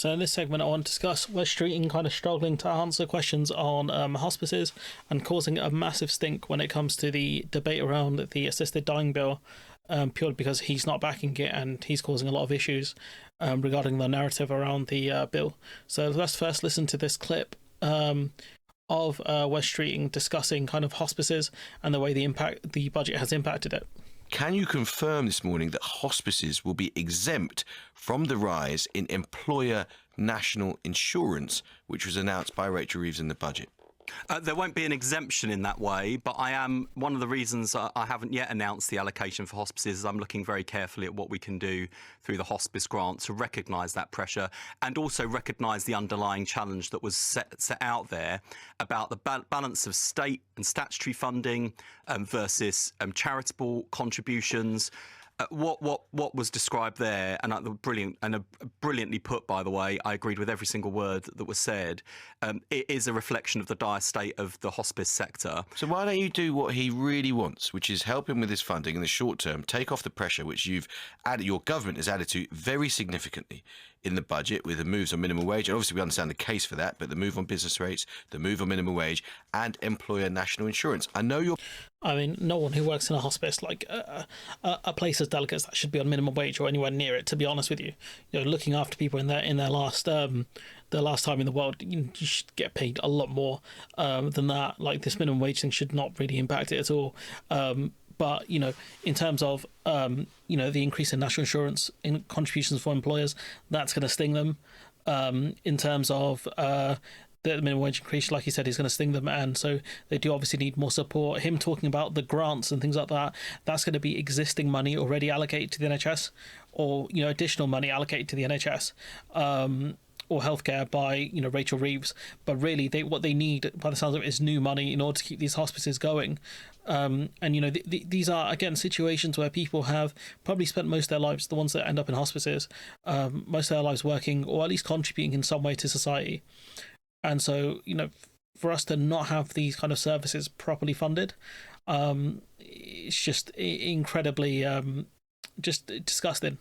So in this segment, I want to discuss Wes Streeting kind of struggling to answer questions on hospices and causing a massive stink when it comes to the debate around the assisted dying bill, purely because he's not backing it and he's causing a lot of issues regarding the narrative around the bill. So let's first listen to this clip of Wes Streeting discussing kind of hospices and the way the budget has impacted it. Can you confirm this morning that hospices will be exempt from the rise in employer national insurance, which was announced by Rachel Reeves in the budget? There won't be an exemption in that way, but one of the reasons I haven't yet announced the allocation for hospices is I'm looking very carefully at what we can do through the hospice grant to recognise that pressure and also recognise the underlying challenge that was set out there about the balance of state and statutory funding versus charitable contributions. What was described there, and brilliantly put, by the way, I agreed with every single word that was said. It is a reflection of the dire state of the hospice sector. So why don't you do what he really wants, which is help him with his funding in the short term, take off the pressure which your government has added to very significantly in the budget with the moves on minimum wage. And obviously we understand the case for that, but the move on business rates, the move on minimum wage and employer national insurance. I mean, no one who works in a hospice, like a place as delicate as that, should be on minimum wage or anywhere near it, to be honest with you. Looking after people in their last time in the world, you should get paid a lot more than that. Like, this minimum wage thing should not really impact it at all. But, in terms of, the increase in national insurance in contributions for employers, that's going to sting them. In terms of the minimum wage increase, like you said, is going to sting them, and so they do obviously need more support. Him talking about the grants and things like that, that's going to be existing money already allocated to the NHS, or additional money allocated to the NHS or healthcare by Rachel Reeves. But really, what they need, by the sounds of it, is new money in order to keep these hospices going. And these are, again, situations where people have probably spent most of their lives, the ones that end up in hospices, most of their lives working or at least contributing in some way to society. And so, for us to not have these kind of services properly funded, it's just incredibly just disgusting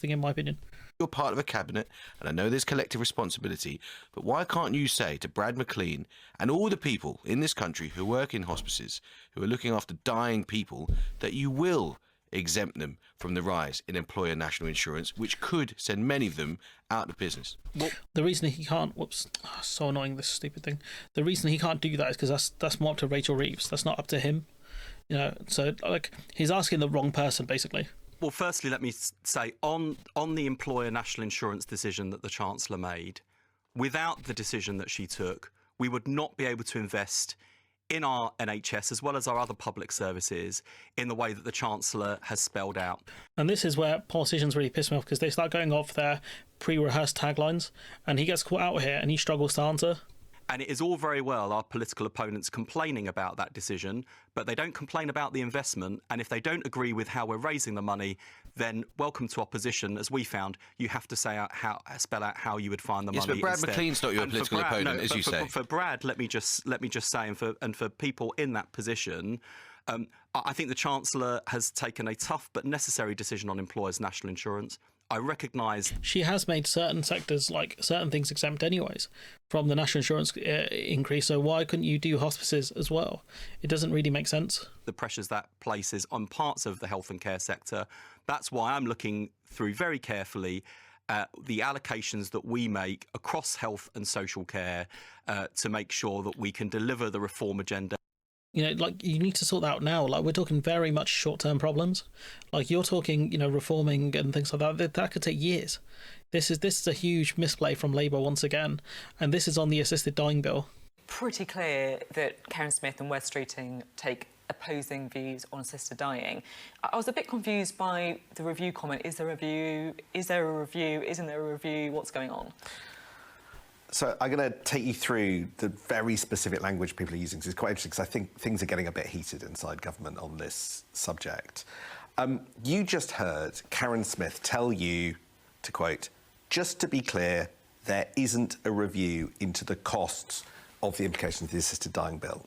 in my opinion. You're part of a cabinet, and I know there's collective responsibility, but why can't you say to Brad McLean and all the people in this country who work in hospices, who are looking after dying people, that you will exempt them from the rise in employer national insurance, which could send many of them out of business? Well, the reason he can't, so annoying, this stupid thing. The reason he can't do that is because that's more up to Rachel Reeves. That's not up to him. So he's asking the wrong person, basically. Well, firstly, let me say, on the employer national insurance decision that the Chancellor made, without the decision that she took, we would not be able to invest in our NHS, as well as our other public services, in the way that the Chancellor has spelled out. And this is where politicians really piss me off, because they start going off their pre-rehearsed taglines, and he gets caught out here and he struggles to answer. And it is all very well our political opponents complaining about that decision, but they don't complain about the investment. And if they don't agree with how we're raising the money, then welcome to opposition. As we found, you have to spell out how you would find the money. Yes, but Brad instead. McLean's not your political opponent, as you say. For Brad, let me just say, and for people in that position, I think the Chancellor has taken a tough but necessary decision on employers' national insurance. I recognise she has made certain sectors, like certain things, exempt anyways from the national insurance increase. So why couldn't you do hospices as well? It doesn't really make sense. The pressures that places on parts of the health and care sector. That's why I'm looking through very carefully the allocations that we make across health and social care to make sure that we can deliver the reform agenda. You need to sort that out now. Like, we're talking very much short-term problems. Like, you're talking, reforming and things like that. That could take years. This is a huge misplay from Labour once again, and this is on the assisted dying bill. Pretty clear that Karen Smith and Wes Streeting take opposing views on assisted dying. I was a bit confused by the review comment. Is there a review? Is there a review? Isn't there a review? What's going on? So I'm going to take you through the very specific language people are using, because it's quite interesting, because I think things are getting a bit heated inside government on this subject. You just heard Karen Smith tell you, to quote, "Just to be clear, there isn't a review into the costs of the implications of the assisted dying bill."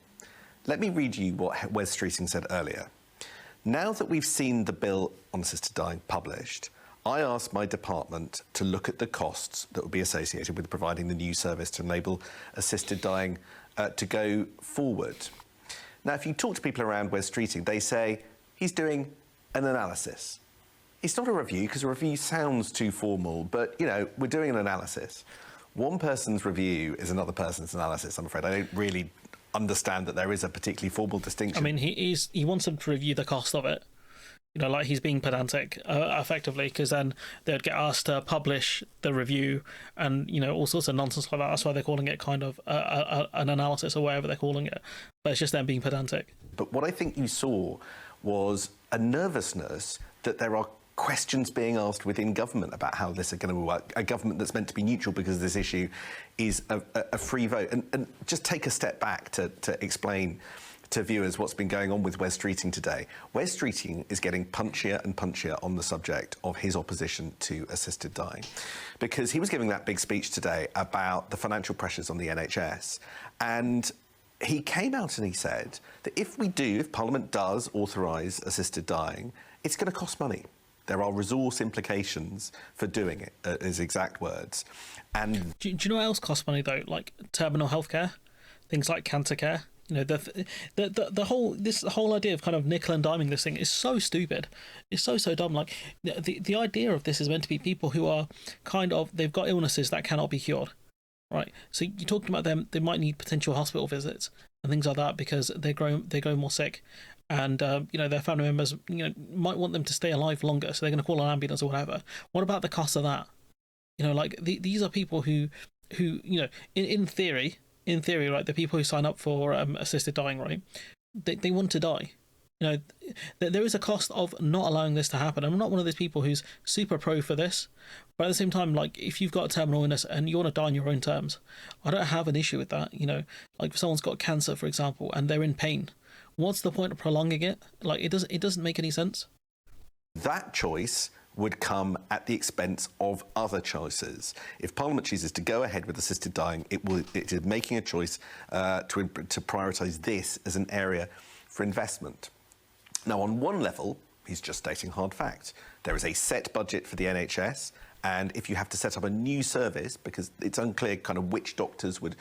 Let me read you what Wes Streeting said earlier. "Now that we've seen the bill on assisted dying published, I asked my department to look at the costs that would be associated with providing the new service to enable assisted dying to go forward. Now, if you talk to people around Wes Streeting, they say he's doing an analysis. It's not a review, because a review sounds too formal, but, you know, we're doing an analysis. One person's review is another person's analysis, I'm afraid. I don't really understand that there is a particularly formal distinction. I mean, he wants them to review the cost of it. You know, like he's being pedantic, effectively, because then they'd get asked to publish the review and, you know, all sorts of nonsense like that. That's why they're calling it kind of an analysis or whatever they're calling it. But it's just them being pedantic. But what I think you saw was a nervousness that there are questions being asked within government about how this is going to work. A government that's meant to be neutral because this issue is a free vote. And just take a step back to explain to viewers what's been going on with Wes Streeting today. Wes Streeting is getting punchier and punchier on the subject of his opposition to assisted dying, because he was giving that big speech today about the financial pressures on the NHS, and he came out and he said that if Parliament does authorise assisted dying, it's going to cost money. There are resource implications for doing it, his exact words. And do you know what else costs money though? Like terminal healthcare, things like cancer care. You know, the whole idea of kind of nickel and diming this thing is so stupid. It's so dumb. Like the idea of this is meant to be people who are they've got illnesses that cannot be cured, right? So you're talking about them. They might need potential hospital visits and things like that because they grow more sick, and you know, their family members, you know, might want them to stay alive longer, so they're going to call an ambulance or whatever. What about the cost of that? You know, like these are people who you know, in theory, right, the people who sign up for assisted dying, right, they want to die. You know, there is a cost of not allowing this to happen. I'm not one of those people who's super pro for this, but at the same time, like, if you've got a terminal illness and you want to die on your own terms, I don't have an issue with that. You know, like if someone's got cancer, for example, and they're in pain, what's the point of prolonging it? Like, it doesn't make any sense. That choice would come at the expense of other choices. If Parliament chooses to go ahead with assisted dying, it is making a choice to prioritise this as an area for investment. Now, on one level, he's just stating hard facts. There is a set budget for the NHS, and if you have to set up a new service, because it's unclear kind of which doctors would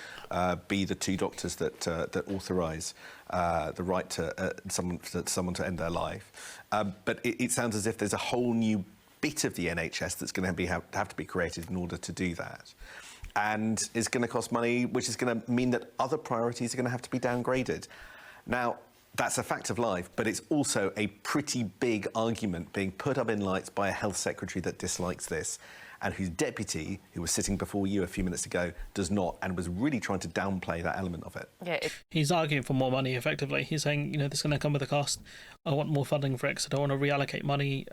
be the two doctors that authorise the right to someone to end their life, but it sounds as if there's a whole new bit of the NHS that's going to have to be created in order to do that, and it's going to cost money, which is going to mean that other priorities are going to have to be downgraded. Now, that's a fact of life, but it's also a pretty big argument being put up in lights by a health secretary that dislikes this, and whose deputy, who was sitting before you a few minutes ago, does not, and was really trying to downplay that element of it. Yeah, he's arguing for more money, effectively. He's saying, you know, this is going to come with a cost. I want more funding for it because I don't want to reallocate money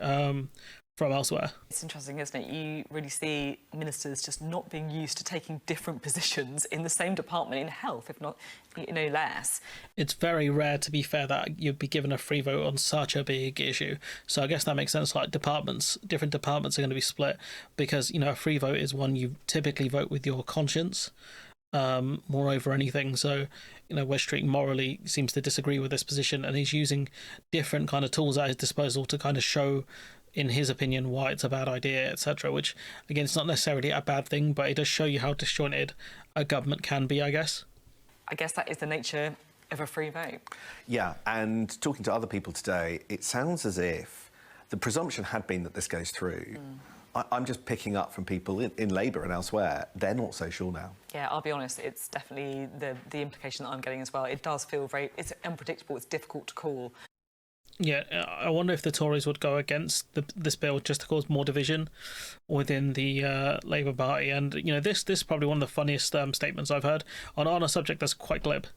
from elsewhere. It's interesting, isn't it? You really see ministers just not being used to taking different positions in the same department in health, if not, you know, less. It's very rare, to be fair, that you'd be given a free vote on such a big issue. So I guess that makes sense. Like different departments are going to be split because, you know, a free vote is one you typically vote with your conscience more over anything. So, you know, Wes Streeting morally seems to disagree with this position, and he's using different kind of tools at his disposal to kind of show, in his opinion, why it's a bad idea, etc. Which, again, it's not necessarily a bad thing, but it does show you how disjointed a government can be, I guess. I guess that is the nature of a free vote. Yeah, and talking to other people today, it sounds as if the presumption had been that this goes through. I'm just picking up from people in Labour and elsewhere. They're not so sure now. Yeah, I'll be honest, it's definitely the implication that I'm getting as well. It does feel it's unpredictable, it's difficult to call. Yeah, I wonder if the Tories would go against this bill just to cause more division within the Labour Party. And, you know, this is probably one of the funniest statements I've heard on a subject that's quite glib.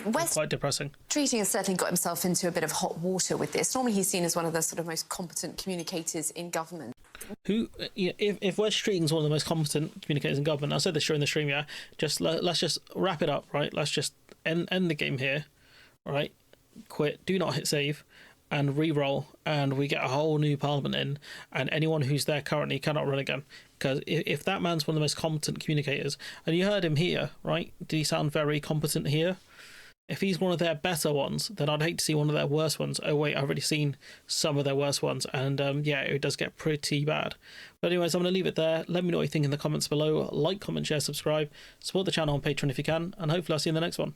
Wes quite depressing. Streeting has certainly got himself into a bit of hot water with this. Normally he's seen as one of the sort of most competent communicators in government. If Wes Streeting's one of the most competent communicators in government, I said this during the stream, yeah, let's just wrap it up, right? Let's just end the game here, right? Quit, do not hit save, and re-roll, and we get a whole new parliament in, and anyone who's there currently cannot run again. Because if that man's one of the most competent communicators, and you heard him here, right? Did he sound very competent here? If he's one of their better ones, then I'd hate to see one of their worst ones. Oh wait, I've already seen some of their worst ones, and yeah, it does get pretty bad. But anyways, I'm going to leave it there. Let me know what you think in the comments below. Like, comment, share, subscribe. Support the channel on Patreon if you can, and hopefully I'll see you in the next one.